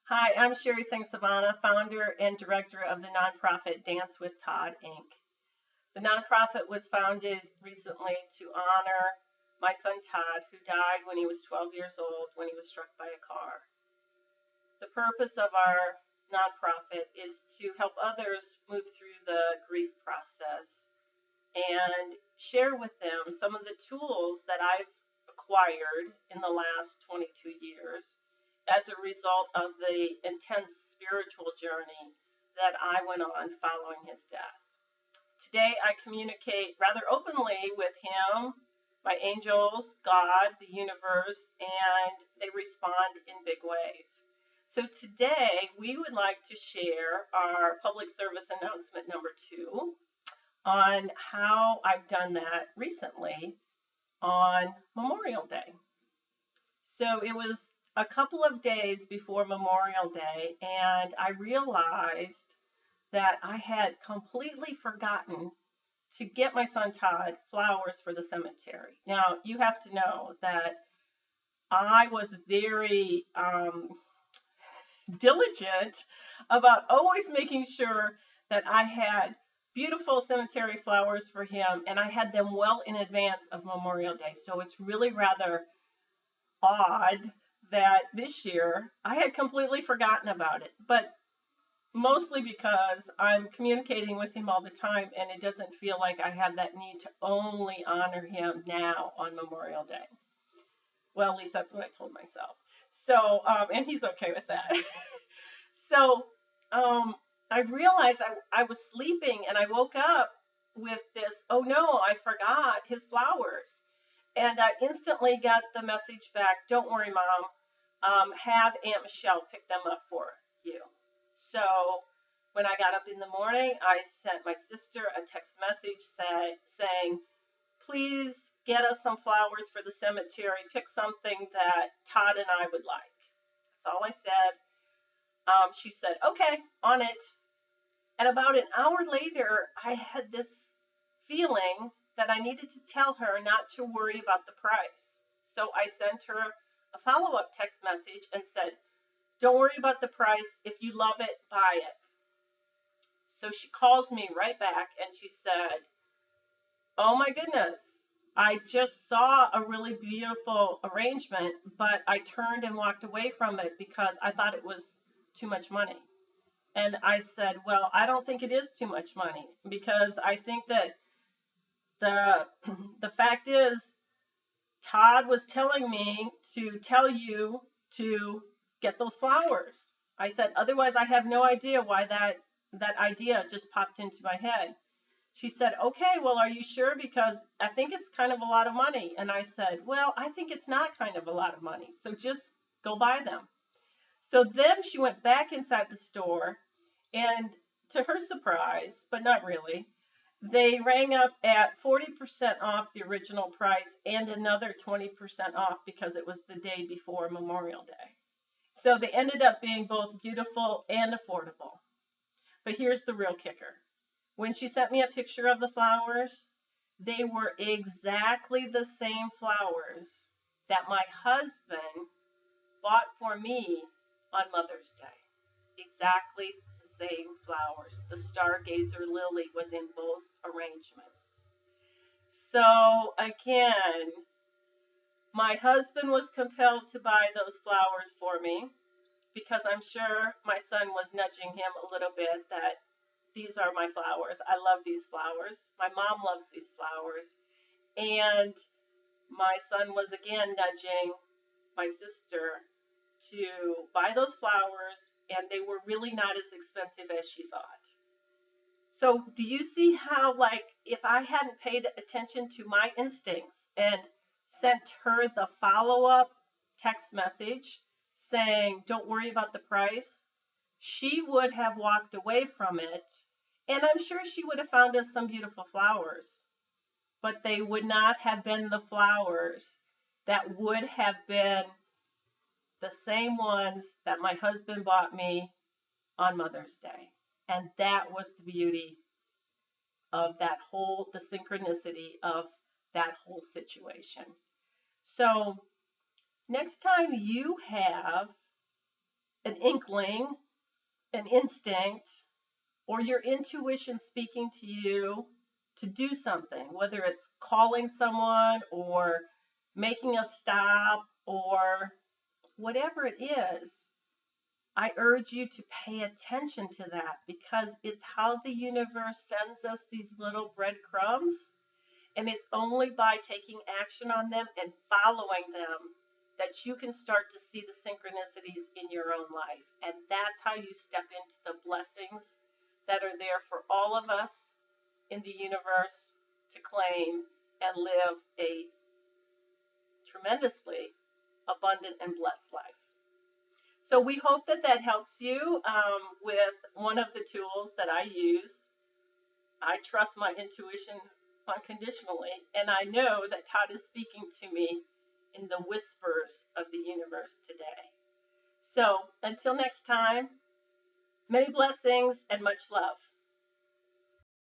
Hi, I'm Sherry Singh Savannah, founder and director of the nonprofit Dance with Todd, Inc. The nonprofit was founded recently to honor my son Todd, who died when he was 12 years old when he was struck by a car. The purpose of our nonprofit is to help others move through the grief process and share with them some of the tools that I've acquired in the last 22 years as a result of the intense spiritual journey that I went on following his death. Today, I communicate rather openly with him, my angels, God, the universe, and they respond in big ways. So today, we would like to share our public service announcement number 2 on how I've done that recently on Memorial Day. So it was a couple of days before Memorial Day, and I realized that I had completely forgotten to get my son Todd flowers for the cemetery. Now, you have to know that I was very diligent about always making sure that I had beautiful cemetery flowers for him, and I had them well in advance of Memorial Day. So it's really rather odd that this year I had completely forgotten about it, but mostly because I'm communicating with him all the time, and it doesn't feel like I have that need to only honor him now on Memorial Day. Well, at least that's what I told myself. So, and he's okay with that. So, I realized I was sleeping, and I woke up with this, oh no, I forgot his flowers. And I instantly got the message back, don't worry, Mom, have Aunt Michelle pick them up for you. So when I got up in the morning, I sent my sister a text message saying, please get us some flowers for the cemetery. Pick something that Todd and I would like. That's all I said. She said, okay, on it. And about an hour later, I had this feeling that I needed to tell her not to worry about the price. So I sent her a follow-up text message and said, don't worry about the price. If you love it, buy it. So she calls me right back and she said, oh my goodness, I just saw a really beautiful arrangement, but I turned and walked away from it because I thought it was too much money. And I said, well, I don't think it is too much money, because I think that the fact is, Todd was telling me to tell you to get those flowers. I said, otherwise I have no idea why that idea just popped into my head. She said, okay, well, are you sure? Because I think it's kind of a lot of money. And I said, well, I think it's not kind of a lot of money, so just go buy them. So then she went back inside the store, and to her surprise, but not really, they rang up at 40% off the original price and another 20% off because it was the day before Memorial Day. So they ended up being both beautiful and affordable. But here's the real kicker. When she sent me a picture of the flowers, they were exactly the same flowers that my husband bought for me on Mother's Day. Exactly the same flowers. The stargazer lily was in both arrangements. So again, my husband was compelled to buy those flowers for me because I'm sure my son was nudging him a little bit that these are my flowers. I love these flowers. My mom loves these flowers. And my son was again nudging my sister to buy those flowers, and they were really not as expensive as she thought. So do you see how, like, if I hadn't paid attention to my instincts and sent her the follow-up text message saying, don't worry about the price, she would have walked away from it, and I'm sure she would have found us some beautiful flowers, but they would not have been the flowers that would have been the same ones that my husband bought me on Mother's Day. And that was the beauty of the synchronicity of that whole situation. So next time you have an inkling, an instinct, or your intuition speaking to you to do something, whether it's calling someone or making a stop or whatever it is, I urge you to pay attention to that because it's how the universe sends us these little breadcrumbs. And it's only by taking action on them and following them that you can start to see the synchronicities in your own life. And that's how you step into the blessings that are there for all of us in the universe to claim and live a tremendously abundant and blessed life. So we hope that that helps you with one of the tools that I use. I trust my intuition unconditionally, and I know that Todd is speaking to me in the whispers of the universe today. So until next time, many blessings and much love.